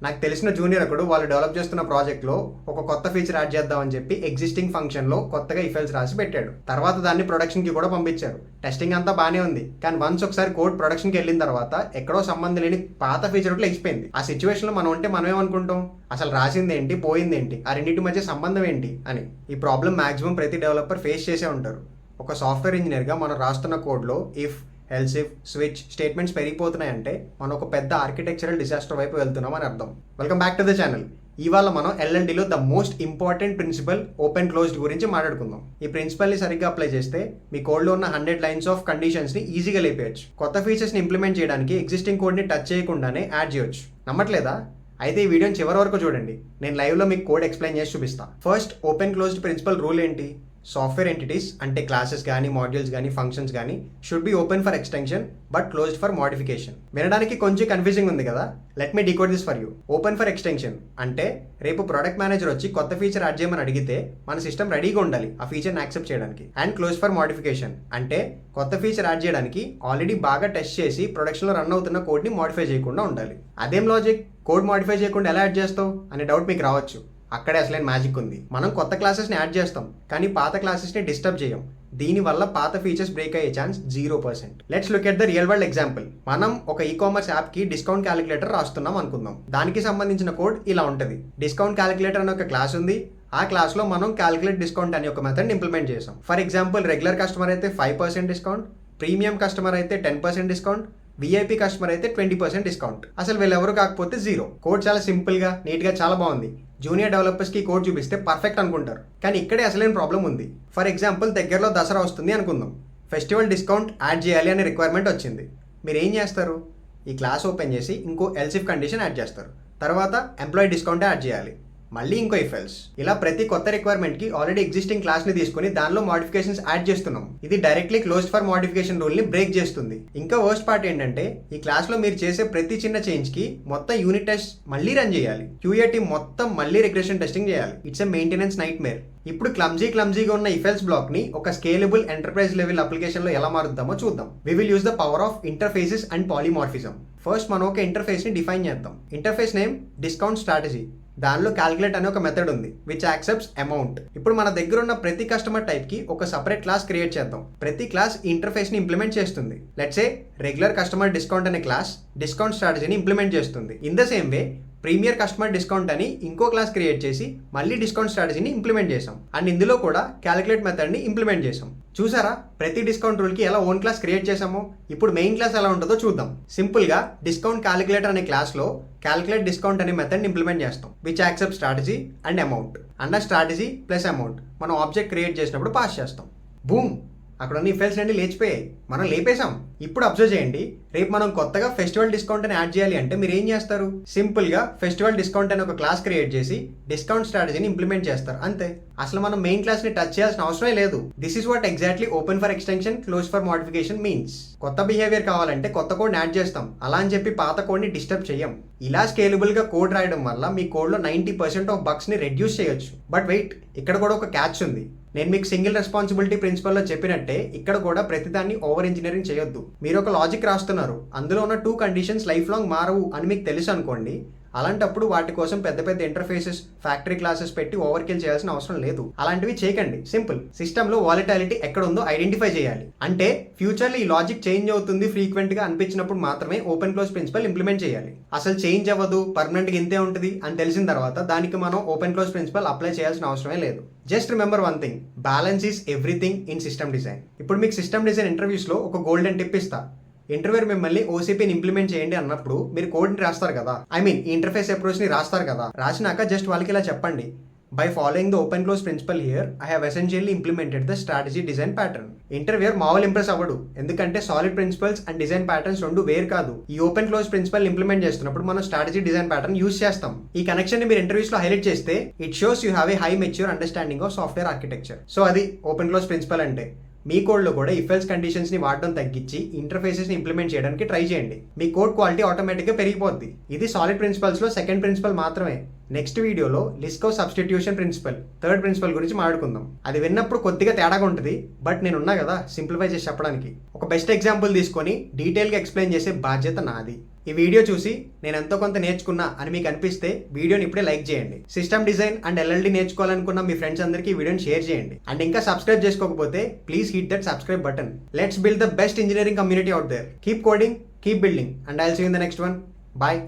నాకు తెలిసిన జూనియర్ ఒకడు వాళ్ళు డెవలప్ చేస్తున్న ప్రాజెక్ట్లో ఒక కొత్త ఫీచర్ యాడ్ చేద్దామని చెప్పి ఎగ్జిస్టింగ్ ఫంక్షన్లో కొత్తగా ఇఫెల్స్ రాసి పెట్టాడు. తర్వాత దాన్ని ప్రొడక్షన్కి కూడా పంపించారు. టెస్టింగ్ అంతా బాగానే ఉంది, కానీ వన్స్ ఒకసారి కోడ్ ప్రొడక్షన్కి వెళ్ళిన తర్వాత ఎక్కడో సంబంధం లేని పాత ఫీచర్ ఒకటి లేచిపోయింది. ఆ సిచ్యువేషన్లో మనం ఉంటే మనం ఏమనుకుంటాం, అసలు రాసింది ఏంటి, పోయింది ఏంటి, ఆ రెండింటి మధ్య సంబంధం ఏంటి అని. ఈ ప్రాబ్లం మాక్సిమం ప్రతి డెవలపర్ ఫేస్ చేసే ఉంటారు. ఒక సాఫ్ట్వేర్ ఇంజనీర్గా మనం రాస్తున్న కోడ్లో if, else if, switch statements పెరిగిపోతున్నాయంటే మనం ఒక పెద్ద ఆర్కిటెక్చరల్ డిజాస్టర్ వైపు వెళ్తున్నాం అని అర్థం. Welcome back to the channel. ఇవాళ మనం ఎల్ఎల్డిలో the most important principle open closed గురించి మాట్లాడుకుందాం. ఈ ప్రిన్సిపల్ని సరిగ్గా అప్లై చేస్తే మీ కోడ్లో ఉన్న 100 లైన్స్ ఆఫ్ కండిషన్స్ని ఈజీగా లేపేయచ్చు. కొత్త ఫీచర్స్ని ఇంప్లిమెంట్ చేయడానికి ఎగ్జిస్టింగ్ కోడ్ని టచ్ చేయకుండానే యాడ్ చేయొచ్చు. నమ్మట్లేదా? అయితే ఈ వీడియోని చివరి వరకు చూడండి. నేను లైవ్లో మీకు కోడ్ ఎక్స్ప్లెయిన్ చేసి చూపిస్తాను. First, open closed principle rule ఏంటి? సాఫ్ట్వేర్ ఎంటిటీస్ అంటే క్లాసెస్ కానీ, మాడ్యూల్స్ కానీ, ఫంక్షన్స్ కానీ should be open for extension but closed for modification. వినడానికి కొంచెం కన్ఫ్యూజింగ్ ఉంది కదా? Let me decode this for you. Open for extension అంటే రేపు ప్రొడక్ట్ మేనేజర్ వచ్చి కొత్త ఫీచర్ యాడ్ చేయమని అడిగితే మన సిస్టమ్ రెడీగా ఉండాలి ఆ ఫీచర్ని యాక్సెప్ట్ చేయడానికి. అండ్ క్లోజ్ ఫర్ మోడిఫికేషన్ అంటే కొత్త ఫీచర్ యాడ్ చేయడానికి ఆల్రెడీ బాగా టెస్ట్ చేసి ప్రొడక్షన్లో రన్ అవుతున్న కోడ్ని మోడిఫై చేయకుండా ఉండాలి. అదేం లాజిక్? కోడ్ మోడిఫై చేయకుండా ఎలా యాడ్ చేస్తావు అనే డౌట్ మీకు రావచ్చు. అక్కడే అసలైన మ్యాజిక్ ఉంది. మనం కొత్త క్లాసెస్ని యాడ్ చేస్తాం, కానీ పాత క్లాసెస్ని డిస్టర్బ్ చేయం. దీనివల్ల పాత ఫీచర్స్ బ్రేక్ అయ్యే chance 0%. Let's look at the real world example. మనం ఒక ఈ-కామర్స్ యాప్కి డిస్కౌంట్ క్యాలిక్యులేటర్ రాస్తున్నాం అనుకుందాం. దానికి సంబంధించిన కోడ్ ఇలా ఉంటుంది. డిస్కౌంట్ క్యాలిక్యులేటర్ అనే ఒక క్లాస్ ఉంది. ఆ క్లాస్లో మనం క్యాలిక్యులేట్ డిస్కౌంట్ అనే ఒక మెథడ్ని ఇంప్లిమెంట్ చేసాం. ఫర్ ఎగ్జాంపుల్, రెగ్యులర్ కస్టమర్ అయితే 5% డిస్కౌంట్, ప్రీమియం కస్టమర్ అయితే 10% డిస్కౌంట్, విఐపి కస్టమర్ అయితే 20% డిస్కౌంట్. అసలు వీళ్ళెవరు కాకపోతే 0. కోడ్ చాలా సింపుల్గా, నీట్గా, చాలా బాగుంది. జూనియర్ డెవలపర్స్కి కోడ్ చూపిస్తే పర్ఫెక్ట్ అనుకుంటారు, కానీ ఇక్కడే అసలైన ప్రాబ్లం ఉంది. ఫర్ ఎగ్జాంపుల్, దగ్గరలో దసరా వస్తుంది అనుకుందాం. ఫెస్టివల్ డిస్కౌంట్ యాడ్ చేయాలి అనే రిక్వైర్మెంట్ వచ్చింది. మీరు ఏం చేస్తారు? ఈ క్లాస్ ఓపెన్ చేసి ఇంకో ఎల్స్ ఇఫ్ కండిషన్ యాడ్ చేస్తారు. తర్వాత ఎంప్లాయీ డిస్కౌంట్ యాడ్ చేయాలి, మళ్ళీ ఇంకో ఇఫ్ ఎల్స్. ఇలా ప్రతి కొత్త రిక్వైర్మెంట్కి ఆల్రెడీ ఎగ్జిస్టింగ్ క్లాస్ని తీసుకుని దానిలో మోడిఫికేషన్స్ యాడ్ చేస్తున్నాం. ఇది డైరెక్ట్లీ క్లోజ్డ్ ఫర్ మోడిఫికేషన్ రూల్ని బ్రేక్ చేస్తుంది. ఇంకా వర్స్ట్ పార్ట్ ఏంటంటే, ఈ క్లాస్లో మీరు చేసే ప్రతి చిన్న చేంజ్కి మొత్తం యూనిట్ టెస్ట్ మళ్ళీ రన్ చేయాలి. QA టీమ్ మొత్తం మళ్ళీ రిగ్రెషన్ టెస్టింగ్ చేయాలి. It's a maintenance nightmare. ఇప్పుడు క్లమ్జీగా ఉన్న ఇఫెల్స్ బ్లాక్ ని ఒక స్కేలబుల్ ఎంటర్ప్రైజ్ లెవెల్ అప్లికేషన్ లో ఎలా మారుద్దామో చూద్దాం. We will use the power of interfaces and polymorphism. First మనం ఒక ఇంటర్ఫేస్ ని డిఫైన్ చేద్దాం. Interface name discount strategy. దానిలో క్యాలిక్యులేట్ అనే ఒక మెథడ్ ఉంది విచ్ యాక్సెప్ట్స్ అమౌంట్. ఇప్పుడు మన దగ్గర ఉన్న ప్రతి కస్టమర్ టైప్ కి ఒక సపరేట్ క్లాస్ క్రియేట్ చేద్దాం. ప్రతి క్లాస్ ఇంటర్ఫేస్ ని ఇంప్లిమెంట్ చేస్తుంది. Let's say regular customer discount అనే క్లాస్ డిస్కౌంట్ స్ట్రాటజీని ఇంప్లిమెంట్ చేస్తుంది. In the same way premier customer discount అని ఇంకో క్లాస్ క్రియేట్ చేసి మళ్ళీ డిస్కౌంట్ స్ట్రాటజీని ఇంప్లిమెంట్ చేసాం. అండ్ ఇందులో కూడా క్యాలిక్యులేట్ మెథడ్ని ఇంప్లిమెంట్ చేసాం. చూసారా ప్రతి డిస్కౌంట్ రూల్కి ఎలా ఓన్ క్లాస్ క్రియేట్ చేసామో? ఇప్పుడు మెయిన్ క్లాస్ ఎలా ఉంటుందో చూద్దాం. సింపుల్గా డిస్కౌంట్ క్యాలిక్యులేటర్ అనే క్లాస్లో క్యాలిక్యులేట్ డిస్కౌంట్ అనే మెథడ్ని ఇంప్లిమెంట్ చేస్తాం which accept strategy and amount. And strategy plus amount మనం ఆబ్జెక్ట్ క్రియేట్ చేసినప్పుడు పాస్ చేస్తాం. బూమ్, అక్కడ ఉన్న ఇఫెల్స్ అన్ని లేచిపోయాయి, మనం లేపేశాం. ఇప్పుడు అబ్జర్వ్ చేయండి, రేపు మనం కొత్తగా ఫెస్టివల్ డిస్కౌంట్ అని యాడ్ చేయాలి అంటే మీరు ఏం చేస్తారు? సింపుల్గా ఫెస్టివల్ డిస్కౌంట్ అని ఒక క్లాస్ క్రియేట్ చేసి డిస్కౌంట్ స్ట్రాటజీని ఇంప్లిమెంట్ చేస్తారు, అంతే. అసలు మనం మెయిన్ క్లాస్ని టచ్ చేయాల్సిన అవసరమే లేదు. This is what exactly open for extension, close for modification means. కొత్త బిహేవియర్ కావాలంటే కొత్త కోడ్ని యాడ్ చేస్తాం, అలా అని చెప్పి పాత కోడ్ని డిస్టర్బ్ చేయం. ఇలా స్కేలబుల్గా కోడ్ రాయడం వల్ల మీ కోడ్లో 90% ఆఫ్ బగ్స్ని రెడ్యూస్ చేయొచ్చు. బట్ వెయిట్, ఇక్కడ కూడా ఒక క్యాచ్ ఉంది. నేను మీకు సింగిల్ రెస్పాన్సిబిలిటీ ప్రిన్సిపల్లో చెప్పినట్టే ఇక్కడ కూడా ప్రతిదాన్ని ఓవర్ ఇంజనీరింగ్ చేయొద్దు. మీరు ఒక లాజిక్ రాస్తున్నారు, అందులో ఉన్న 2 కండిషన్స్ లైఫ్ లాంగ్ మారవు అని మీకు తెలుసు అనుకోండి. అలాంటప్పుడు వాటి కోసం పెద్ద పెద్ద ఇంటర్ఫేసెస్, ఫ్యాక్టరీ క్లాసెస్ పెట్టి ఓవర్ కిల్ చేయాల్సిన అవసరం లేదు. అలాంటివి చేయకండి. సింపుల్, సిస్టంలో వాలటాలిటీ ఎక్కడ ఉందో ఐడెంటిఫై చేయాలి. అంటే ఫ్యూచర్లో ఈ లాజిక్ చేంజ్ అవుతుంది ఫ్రీక్వెంట్ గా అనిపించినప్పుడు మాత్రమే ఓపెన్ క్లోజ్ ప్రిన్సిపల్ ఇంప్లిమెంట్ చేయాలి. అసలు చేంజ్ అవ్వదు, పర్మనెంట్ గా ఇంతే ఉంటుంది అని తెలిసిన తర్వాత దానికి మనం ఓపెన్ క్లోజ్ ప్రిన్సిపల్ అప్లై చేయాల్సిన అవసరమే లేదు. Just remember one thing, balance is everything in system design. ఇప్పుడు మీకు సిస్టమ్ డిజైన్ ఇంటర్వ్యూస్లో ఒక గోల్డెన్ టిప్ ఇస్తా. ఇంటర్వ్యూర్ మిమ్మల్ని ఓసీపీని ఇంప్లిమెంట్ చేయండి అన్నప్పుడు మీరు కోడ్ని రాస్తారు కదా, ఈ ఇంటర్ఫేస్ అప్రోచ్ని రాస్తారు కదా. రాసినాక జస్ట్ వాళ్ళకి ఇలా చెప్పండి, by following the open close principle here I have essentially implemented the strategy design pattern. Interviewer మామూలు ఇంప్రెస్ అవ్వడు, ఎందుకంటే SOLID principles and design patterns రెండు వేరు కాదు. ఈ ఓపెన్ క్లోజ్ ప్రిన్సిపల్ ఇంప్లిమెంట్ చేస్తున్నప్పుడు మనం స్ట్రాటజీ డిజైన్ ప్యాటర్న్ యూస్ చేస్తాం. ఈ కనెక్షన్ ని మీరు ఇంటర్వ్యూస్ లో హైలైట్ చేస్తే it shows you have a high mature understanding of software architecture. So అది ఓపెన్ క్లోజ్ ప్రిన్సిపల్ అంటే. మీ కోడ్లో కూడా ఇఫెల్స్ కండిషన్స్ని వాడడం తగ్గించి ఇంటర్ఫేసెస్ని ఇంప్లిమెంట్ చేయడానికి ట్రై చేయండి. మీ కోడ్ క్వాలిటీ ఆటోమేటిక్గా పెరిగిపోద్ది. ఇది సాలిడ్ ప్రిన్సిపల్స్లో సెకండ్ ప్రిన్సిపల్ మాత్రమే. నెక్స్ట్ వీడియోలో లిస్కో సబ్స్టిట్యూషన్ ప్రిన్సిపల్ థర్డ్ ప్రిన్సిపల్ గురించి మాట్లాడుకుందాం. అది విన్నప్పుడు కొద్దిగా తేడాగా ఉంటుంది, బట్ నేను ఉన్నా కదా సింప్లిఫై చేసి చెప్పడానికి. ఒక బెస్ట్ ఎగ్జాంపుల్ తీసుకొని డీటెయిల్గా ఎక్స్ప్లెయిన్ చేసే బాధ్యత నాది. ఈ వీడియో చూసి నేను ఎంతో కొంత నేర్చుకున్నా అని మీకు అనిపిస్తే వీడియోని ఇప్పుడే లైక్ చేయండి. సిస్టమ్ డిజైన్ అండ్ ఎల్ఎల్డి నేర్చుకోవాలనుకున్న మీ ఫ్రెండ్స్ అందరికీ ఈ వీడియోని షేర్ చేయండి. అండ్ ఇంకా సబ్స్క్రైబ్ చేసుకోకపోతే please hit that subscribe button. Let's build the best engineering community out there. Keep coding, keep building, and I'll see you in the next one. Bye.